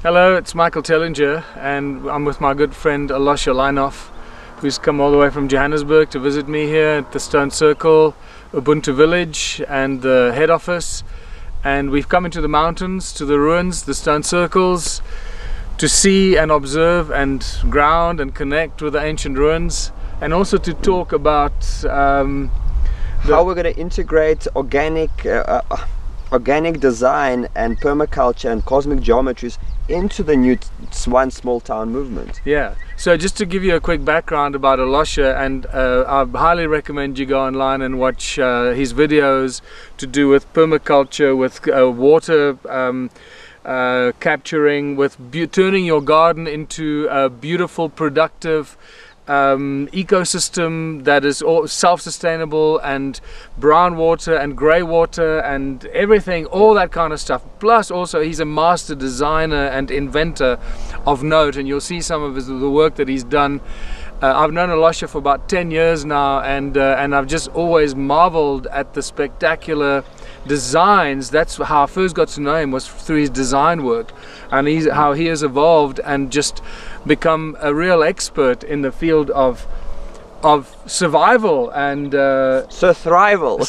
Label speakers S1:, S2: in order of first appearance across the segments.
S1: Hello, it's Michael Tellinger, and I'm with my good friend Lushes, who's come all the way from Johannesburg to visit me here at the Stone Circle, UBUNTU village and the head office. And we've come into the mountains, to the ruins, the stone circles, to see and observe and ground and connect with the ancient ruins, and also to talk about
S2: how we're going to integrate organic design and permaculture and cosmic geometries into the new one small town movement.
S1: Yeah, so just to give you a quick background about Lushes, and I highly recommend you go online and watch his videos to do with permaculture, with water capturing, with turning your garden into a beautiful, productive ecosystem that is self-sustainable, and brown water and grey water and everything, all that kind of stuff. Plus also he's a master designer and inventor of note, and you'll see some of the work that he's done. I've known Lushes for about 10 years now, and I've just always marveled at the spectacular designs. That's how I first got to know him, was through his design work, and how he has evolved and just become a real expert in the field of survival and
S2: survival.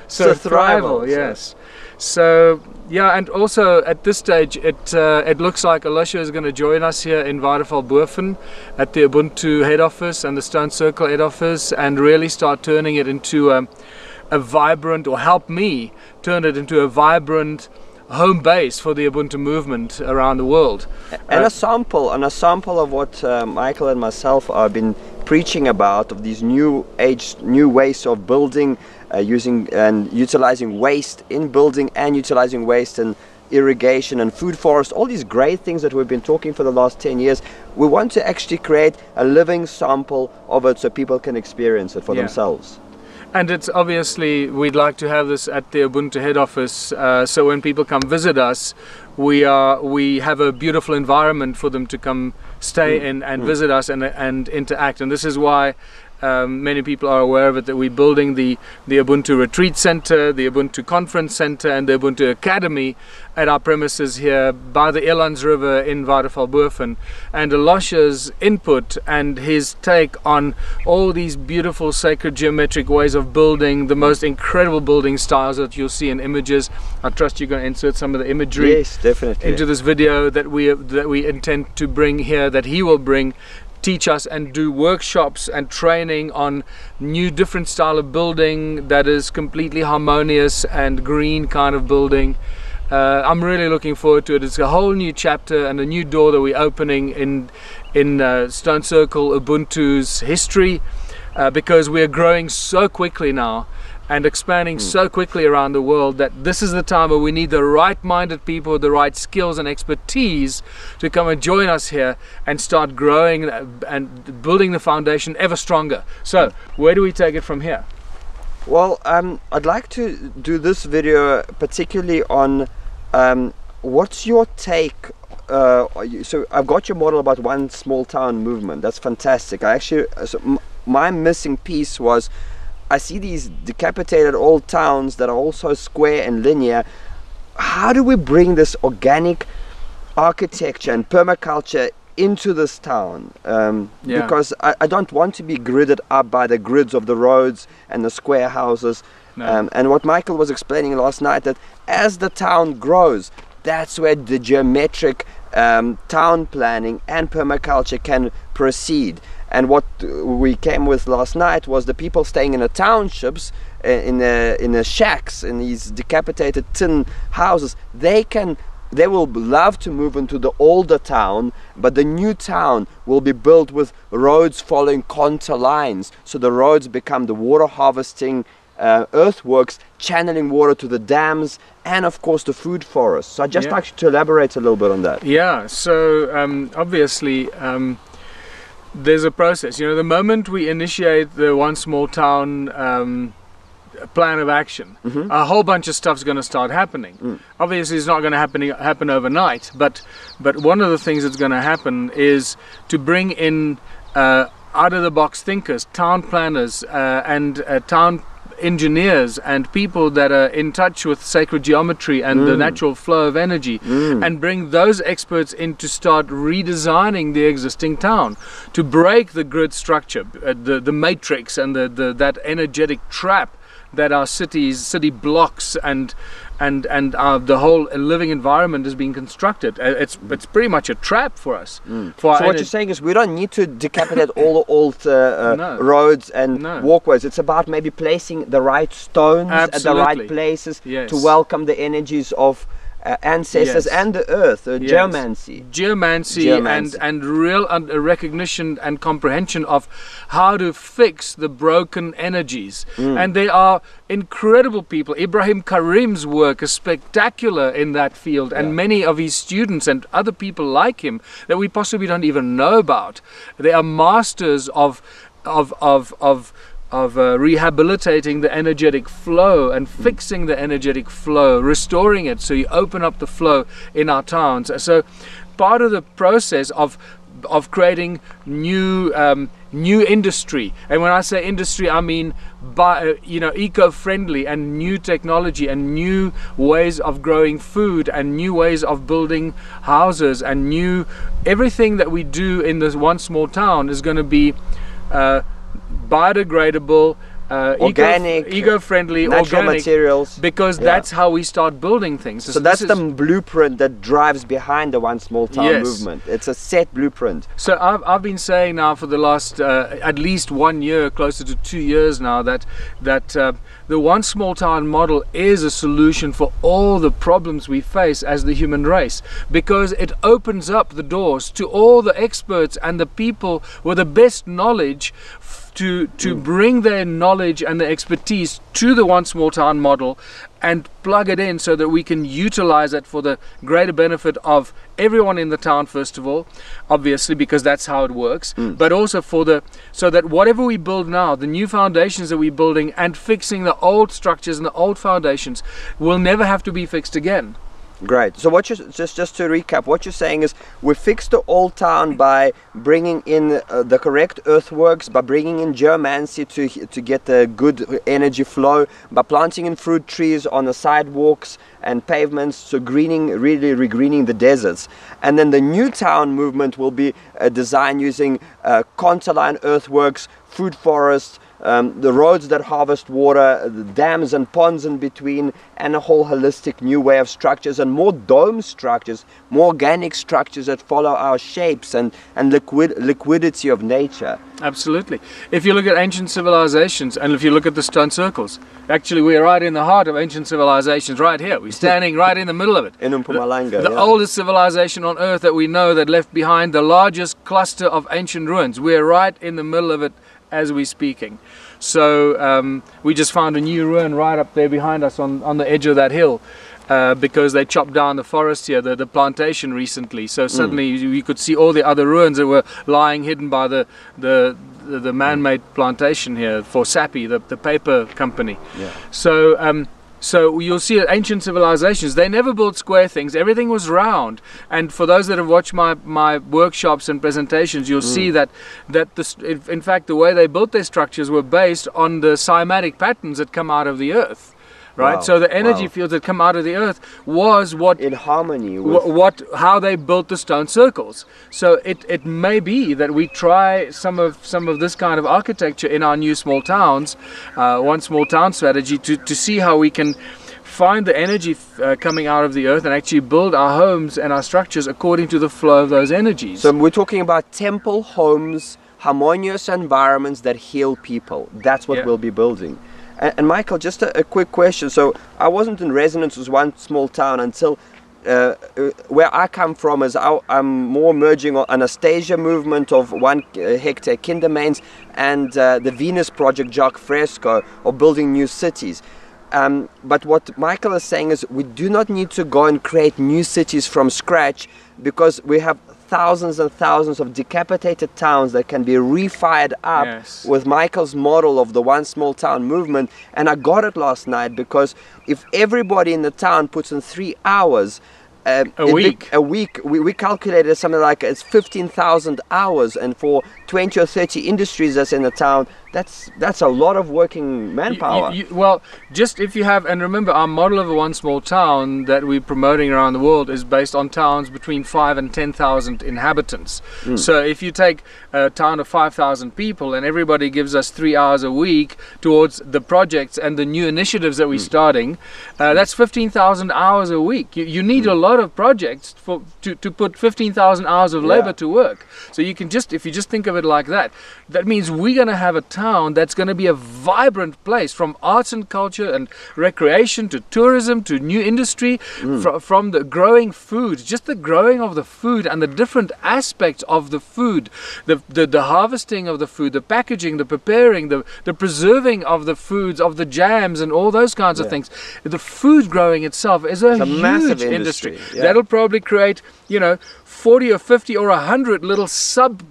S1: Survival, yes. So yeah, and also at this stage it looks like Lushes is going to join us here in Waterfallboven at the UBUNTU head office and the Stone Circle head office, and really start turning it into a vibrant, or help me turn it into a vibrant home base for the UBUNTU movement around the world.
S2: And a sample of what Michael and myself have been preaching about, of these new ways of building, using and utilizing waste in building, and utilizing waste in irrigation and food forest, all these great things that we've been talking for the last 10 years. We want to actually create a living sample of it so people can experience it for themselves.
S1: And it's obviously, we'd like to have this at the UBUNTU head office, so when people come visit us, we have a beautiful environment for them to come stay in and visit us and interact. And this is why many people are aware of it, that we're building the UBUNTU Retreat Center, the UBUNTU Conference Center, and the UBUNTU Academy at our premises here by the Elands River in Waterfallboven. And Lushes' input and his take on all these beautiful sacred geometric ways of building, the most incredible building styles that you'll see in images. I trust you're going to insert some of the imagery,
S2: yes, definitely,
S1: into this video that we intend to bring here, that he will bring, teach us and do workshops and training on new different style of building that is completely harmonious and green kind of building. I'm really looking forward to it. It's a whole new chapter and a new door that we're opening in Stone Circle UBUNTU's history, because we are growing so quickly now and expanding so quickly around the world, that this is the time where we need the right-minded people with the right skills and expertise to come and join us here and start growing and building the foundation ever stronger. So where do we take it from here?
S2: Well, I'd like to do this video particularly on what's your take. So I've got your model about one small town movement. That's fantastic. My missing piece was, I see these decapitated old towns that are also square and linear. How do we bring this organic architecture and permaculture into this town? Because I don't want to be gridded up by the grids of the roads and the square houses. No. And what Michael was explaining last night, that as the town grows, that's where the geometric town planning and permaculture can proceed. And what we came with last night was the people staying in the townships, in the shacks, in these decapitated tin houses. They will love to move into the older town, but the new town will be built with roads following contour lines. So the roads become the water harvesting earthworks, channeling water to the dams, and of course the food forests. So I'd just like to elaborate a little bit on that.
S1: Yeah, so obviously there's a process. You know, the moment we initiate the one small town plan of action, a whole bunch of stuff's going to start happening. Obviously it's not going to happen overnight, but one of the things that's going to happen is to bring in out of the box thinkers, town planners, and town engineers and people that are in touch with sacred geometry and the natural flow of energy, and bring those experts in to start redesigning the existing town, to break the grid structure, the matrix and that energetic trap that our city blocks and the whole living environment is being constructed. It's pretty much a trap for us.
S2: So what you're saying is we don't need to decapitate all the old roads and walkways. It's about maybe placing the right stones at the right places to welcome the energies of ancestors and the earth. Geomancy and real recognition and comprehension of how to fix the broken energies. And they are incredible people. Ibrahim Karim's work is spectacular in that field, and many of his students and other people like him that we possibly don't even know about. They are masters of rehabilitating the energetic flow and fixing the energetic flow, restoring it so you open up the flow in our towns. So part of the process of creating new industry, and when I say industry I mean eco-friendly and new technology and new ways of growing food and new ways of building houses, and everything that we do in this one small town is going to be biodegradable, organic,
S1: eco-friendly,
S2: natural
S1: organic
S2: materials,
S1: because that's how we start building things.
S2: So that's the blueprint that drives behind the one small town movement. It's a set blueprint.
S1: So I've been saying now for the last at least 1 year, closer to 2 years now, that the one small town model is a solution for all the problems we face as the human race, because it opens up the doors to all the experts and the people with the best knowledge to bring their knowledge and their expertise to the one small town model and plug it in so that we can utilize it for the greater benefit of everyone in the town, first of all, obviously, because that's how it works, but also so that whatever we build now, the new foundations that we're building and fixing the old structures and the old foundations will never have to be fixed again.
S2: Great. So what just to recap, what you're saying is we fixed the old town by bringing in the correct earthworks, by bringing in geomancy to get a good energy flow, by planting in fruit trees on the sidewalks and pavements, so really regreening the deserts. And then the new town movement will be a design using contour-line earthworks, food forests, the roads that harvest water, the dams and ponds in between, and a whole holistic new way of structures, and more dome structures, more organic structures that follow our shapes and liquidity of nature.
S1: Absolutely. If you look at ancient civilizations, and if you look at the stone circles, actually we're right in the heart of ancient civilizations right here. We're standing right in the middle of it.
S2: In Mpumalanga,
S1: the oldest civilization on earth that we know, that left behind the largest cluster of ancient ruins. We're right in the middle of it as we're speaking. So we just found a new ruin right up there behind us on the edge of that hill, because they chopped down the forest here, the plantation recently. So suddenly you could see all the other ruins that were lying hidden by the man-made plantation here for Sappi, the paper company. So you'll see that ancient civilizations, they never built square things. Everything was round. And for those that have watched my workshops and presentations, you'll see that in fact the way they built their structures were based on the cymatic patterns that come out of the earth. Right,
S2: wow.
S1: So the energy fields that come out of the earth was what
S2: in harmony with
S1: how they built the stone circles. So it may be that we try some of this kind of architecture in our new small towns, one small town strategy, to see how we can find the energy coming out of the earth and actually build our homes and our structures according to the flow of those energies.
S2: So we're talking about temple homes, harmonious environments that heal people. That's what we'll be building. And Michael, just a quick question. So I wasn't in resonance with one small town until where I come from is I'm more merging on Anastasia movement of 1 hectare kindermains and the Venus project Jacques Fresco of building new cities. But what Michael is saying is we do not need to go and create new cities from scratch, because we have thousands and thousands of decapitated towns that can be refired up with Michael's model of the one small town movement. And I got it last night, because if everybody in the town puts in 3 hours a week, we calculated something like it's 15,000 hours, and for 20 or 30 industries that's in the town, that's a lot of working manpower.
S1: Well, just if you have, and remember, our model of a one small town that we're promoting around the world is based on towns between 5 and 10,000 inhabitants. So if you take a town of 5,000 people and everybody gives us 3 hours a week towards the projects and the new initiatives that we're starting, that's 15,000 hours a week. You need a lot of projects to put 15,000 hours of labor to work. So you can just, if you just think of it like that, that means we're going to have a town that's going to be a vibrant place, from arts and culture and recreation to tourism to new industry, from the growing food, just the growing of the food and the different aspects of the food, the harvesting of the food, the packaging, the preparing, the preserving of the foods, of the jams and all those kinds of things. The food growing itself is a huge
S2: massive industry.
S1: That'll probably create, 40 or 50 or 100 little sub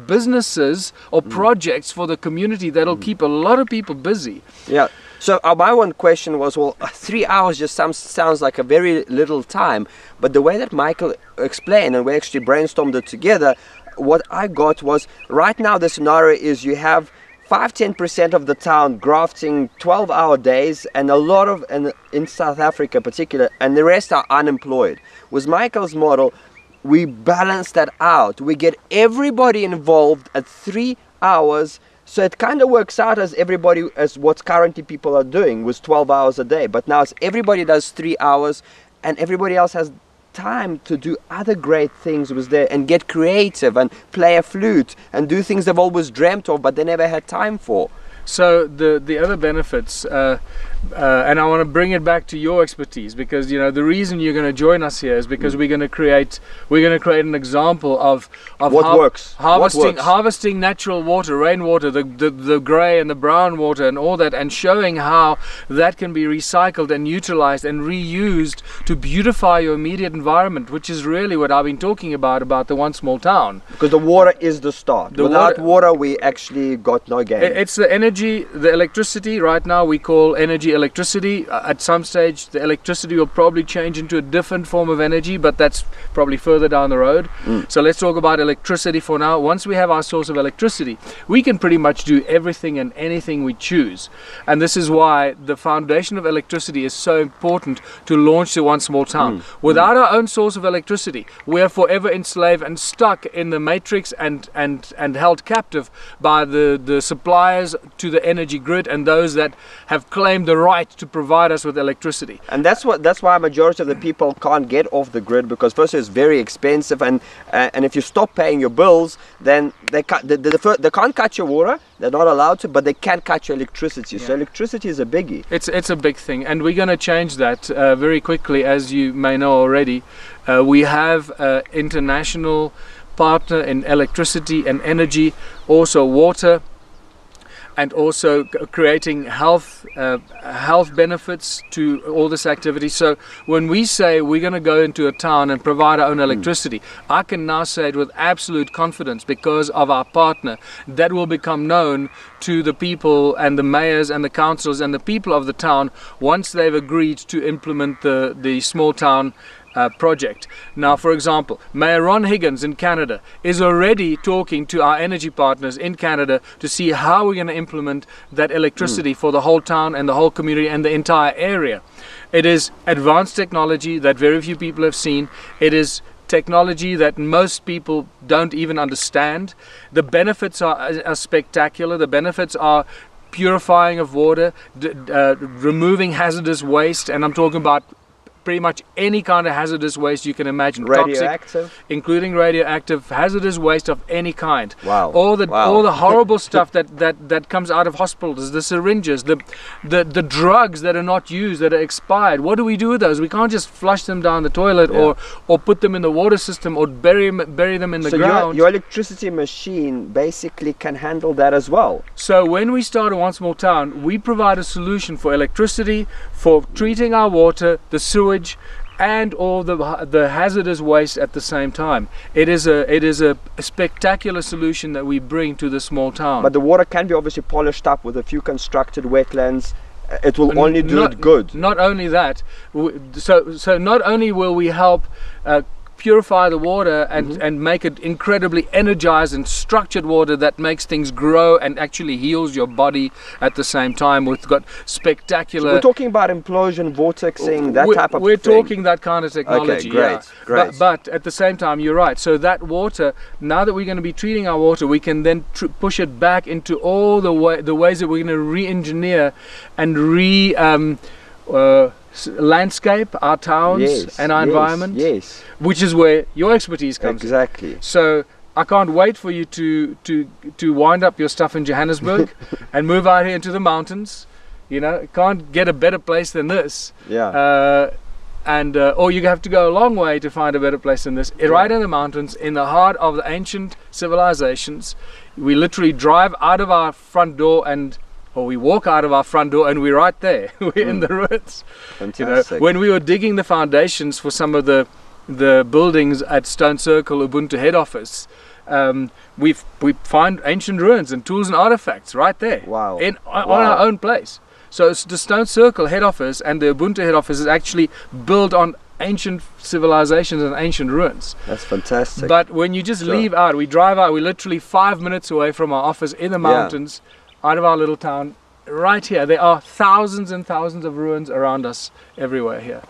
S1: businesses or projects for the community that'll keep a lot of people busy.
S2: Yeah. So my one question was, well, 3 hours just sounds like a very little time, but the way that Michael explained, and we actually brainstormed it together, what I got was, right now the scenario is you have 5-10% of the town grafting 12-hour days, and a lot of, and in South Africa in particular, and the rest are unemployed. With Michael's model, we balance that out. We get everybody involved at 3 hours, so it kind of works out as everybody, as what currently people are doing with 12 hours a day. But now it's everybody does 3 hours, and everybody else has time to do other great things with there and get creative and play a flute and do things they've always dreamt of but they never had time for.
S1: So the other benefits, and I want to bring it back to your expertise, because the reason you're going to join us here is because we're going to create an example of
S2: what works,
S1: harvesting natural water, rainwater, the grey and the brown water and all that, and showing how that can be recycled and utilized and reused to beautify your immediate environment, which is really what I've been talking about the one small town.
S2: Because the water is the start. Without water we actually got no gain.
S1: It's the energy, the electricity. Right now we call energy electricity. At some stage the electricity will probably change into a different form of energy, but that's probably further down the road. So let's talk about electricity for now. Once we have our source of electricity, we can pretty much do everything and anything we choose, and this is why the foundation of electricity is so important to launch the one small town. Without our own source of electricity, we are forever enslaved and stuck in the matrix and held captive by the suppliers to the energy grid and those that have claimed the right to provide us with electricity.
S2: And that's why a majority of the people can't get off the grid, because first it's very expensive, and if you stop paying your bills, then they can't cut your water. They're not allowed to, but they can cut your electricity. So electricity is a biggie.
S1: It's a big thing, and we're going to change that very quickly. As you may know already, we have an international partner in electricity and energy, also water, and also creating health benefits to all this activity. So when we say we're going to go into a town and provide our own electricity, I can now say it with absolute confidence, because of our partner, that will become known to the people and the mayors and the councils and the people of the town once they've agreed to implement the small town project. Now, for example, Mayor Ron Higgins in Canada is already talking to our energy partners in Canada to see how we're going to implement that electricity for the whole town and the whole community and the entire area. It is advanced technology that very few people have seen. It is technology that most people don't even understand. The benefits are spectacular. The benefits are purifying of water, removing hazardous waste, and I'm talking about pretty much any kind of hazardous waste you can imagine.
S2: Radioactive?
S1: Toxic, including radioactive, hazardous waste of any kind.
S2: Wow.
S1: All the horrible stuff that comes out of hospitals, the syringes, the drugs that are not used, that are expired. What do we do with those? We can't just flush them down the toilet or put them in the water system or bury them in the ground.
S2: Your electricity machine basically can handle that as well.
S1: So when we start a one small town, we provide a solution for electricity, for treating our water, the sewage, and all the hazardous waste at the same time. It is a spectacular solution that we bring to the small town.
S2: But the water can be obviously polished up with a few constructed wetlands. It will only do it good.
S1: Not only that, so not only will we help purify the water and make it incredibly energized and structured water that makes things grow and actually heals your body at the same time. We've got spectacular...
S2: So we're talking about implosion, vortexing, that type of
S1: We're
S2: thing.
S1: talking that kind of technology.
S2: Okay, great,
S1: yeah.
S2: great.
S1: But at the same time, you're right. So that water, now that we're going to be treating our water, we can then push it back into all the ways that we're going to re-engineer and landscape our towns and our environment, which is where your expertise comes in.
S2: Exactly.
S1: So I can't wait for you to wind up your stuff in Johannesburg and move out here into the mountains. You know, can't get a better place than this.
S2: Yeah.
S1: Or you have to go a long way to find a better place than this. Right in the mountains, in the heart of the ancient civilizations. We literally drive out of our front door or we walk out of our front door and we're right there. We're in the ruins.
S2: Fantastic.
S1: You know, when we were digging the foundations for some of the buildings at Stone Circle Ubuntu head office, we find ancient ruins and tools and artifacts right there.
S2: Wow.
S1: On our own place. So it's the Stone Circle head office and the Ubuntu head office is actually built on ancient civilizations and ancient ruins.
S2: That's fantastic.
S1: But when you just leave out, we drive out, we're literally 5 minutes away from our office in the mountains, out of our little town, right here. There are thousands and thousands of ruins around us everywhere here.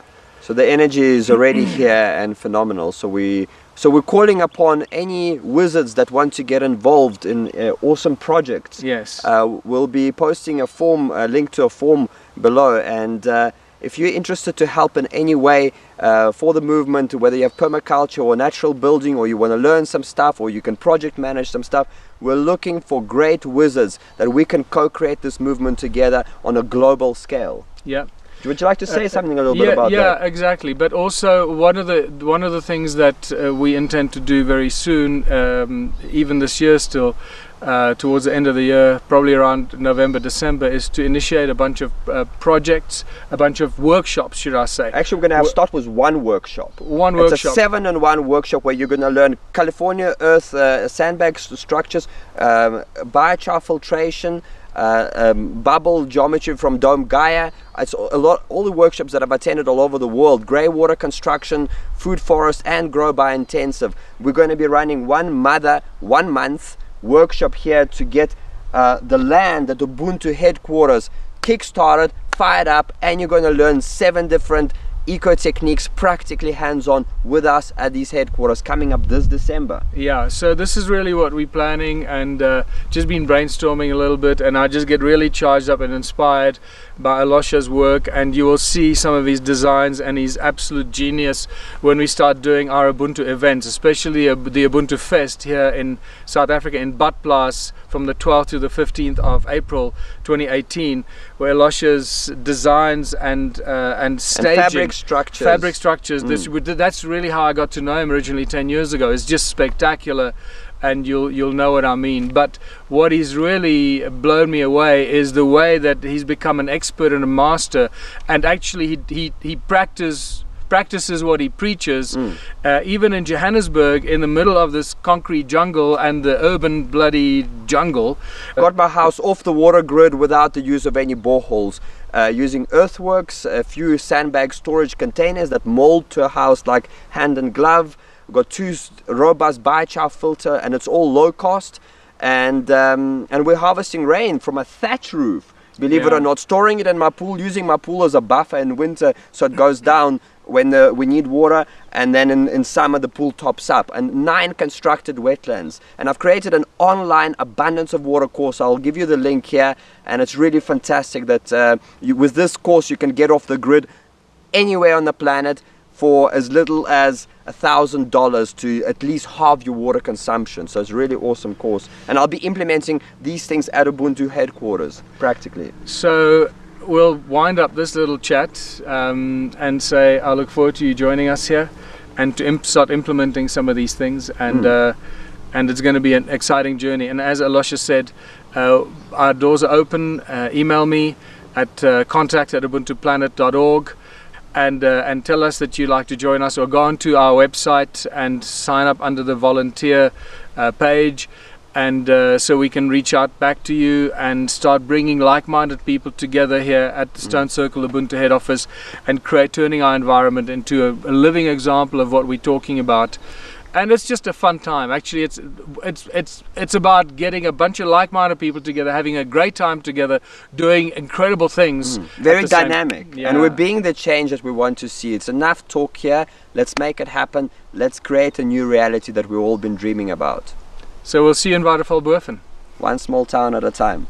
S2: So the energy is already here and phenomenal. So we're calling upon any wizards that want to get involved in awesome projects.
S1: Yes.
S2: We'll be posting a link to a form below, and if you're interested to help in any way for the movement, whether you have permaculture or natural building, or you want to learn some stuff, or you can project manage some stuff, we're looking for great wizards that we can co-create this movement together on a global scale.
S1: Yeah.
S2: Would you like to say something a little bit about that?
S1: Yeah, exactly. But also one of the things that we intend to do very soon, even this year still, towards the end of the year, probably around November, December, is to initiate a bunch of projects, a bunch of workshops, should I say.
S2: Actually, we're going to start with one workshop. It's a 7-in-1 workshop where you're going to learn California earth sandbag structures, biochar filtration, bubble geometry from Dome Gaia. It's all the workshops that I've attended all over the world. Grey water construction, food forest, and grow biointensive. We're going to be running 1 month workshop here to get the land at Ubuntu headquarters kick-started, fired up, and you're going to learn 7 different eco techniques practically hands-on with us at these headquarters coming up this December.
S1: Yeah, so this is really what we're planning, and just been brainstorming a little bit, and I just get really charged up and inspired by Lushes' work, and you will see some of his designs and his absolute genius when we start doing our Ubuntu events, especially the Ubuntu Fest here in South Africa in Badplaats from the 12th to the 15th of April 2018, where Lushes designs and staging fabric structures. That's really how I got to know him originally 10 years ago. It's just spectacular, and you'll know what I mean. But what he's really blown me away is the way that he's become an expert and a master, and actually he practices what he preaches, even in Johannesburg, in the middle of this concrete jungle and the urban bloody jungle.
S2: Got my house off the water grid without the use of any boreholes, using earthworks, a few sandbag storage containers that mold to a house like hand and glove. We've got 2 robust biochar filter, and it's all low cost, and we're harvesting rain from a thatch roof, believe it or not, storing it in my pool, using my pool as a buffer in winter so it goes down when we need water, and then in summer the pool tops up, and 9 constructed wetlands. And I've created an online abundance of water course. I'll give you the link here, and it's really fantastic that with this course you can get off the grid anywhere on the planet for as little as $1,000 to at least halve your water consumption. So it's a really awesome course, and I'll be implementing these things at Ubuntu headquarters practically.
S1: So we'll wind up this little chat and say I look forward to you joining us here and to start implementing some of these things, and it's going to be an exciting journey. And as Lushes said, our doors are open. Email me at contact@ubuntuplanet.org and tell us that you'd like to join us, or go onto our website and sign up under the volunteer page. and so we can reach out back to you and start bringing like-minded people together here at the Stone Circle Ubuntu head office and turning our environment into a living example of what we're talking about. And it's just a fun time. Actually, it's about getting a bunch of like-minded people together, having a great time together, doing incredible things.
S2: Very dynamic.
S1: Yeah.
S2: And we're being the change that we want to see. It's enough talk here. Let's make it happen. Let's create a new reality that we've all been dreaming about.
S1: So we'll see you in Waterval-Boven.
S2: One small town at a time.